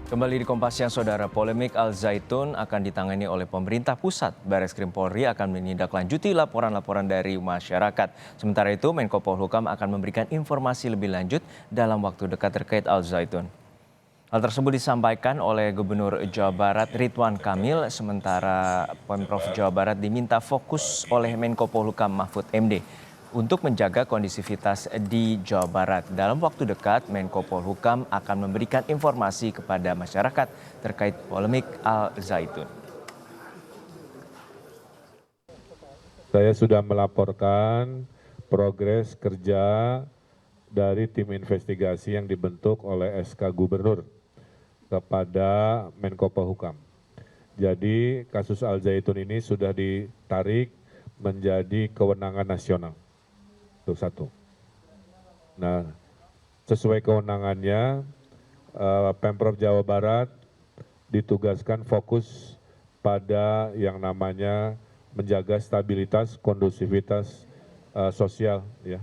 Kembali di Kompas Siang, Saudara, polemik Al Zaitun akan ditangani oleh pemerintah pusat. Bareskrim Polri akan menindaklanjuti laporan-laporan dari masyarakat. Sementara itu, Menko Polhukam akan memberikan informasi lebih lanjut dalam waktu dekat terkait Al Zaitun. Hal tersebut disampaikan oleh Gubernur Jawa Barat Ridwan Kamil, sementara Pemprov Jawa Barat diminta fokus oleh Menko Polhukam Mahfud MD untuk menjaga kondisivitas di Jawa Barat. Dalam waktu dekat, Menko Polhukam akan memberikan informasi kepada masyarakat terkait polemik Al Zaitun. Saya sudah melaporkan progres kerja dari tim investigasi yang dibentuk oleh SK Gubernur kepada Menko Polhukam. Jadi kasus Al Zaitun ini sudah ditarik menjadi kewenangan nasional. Itu satu. Nah, sesuai kewenangannya, Pemprov Jawa Barat ditugaskan fokus pada yang namanya menjaga stabilitas, kondusivitas sosial, ya,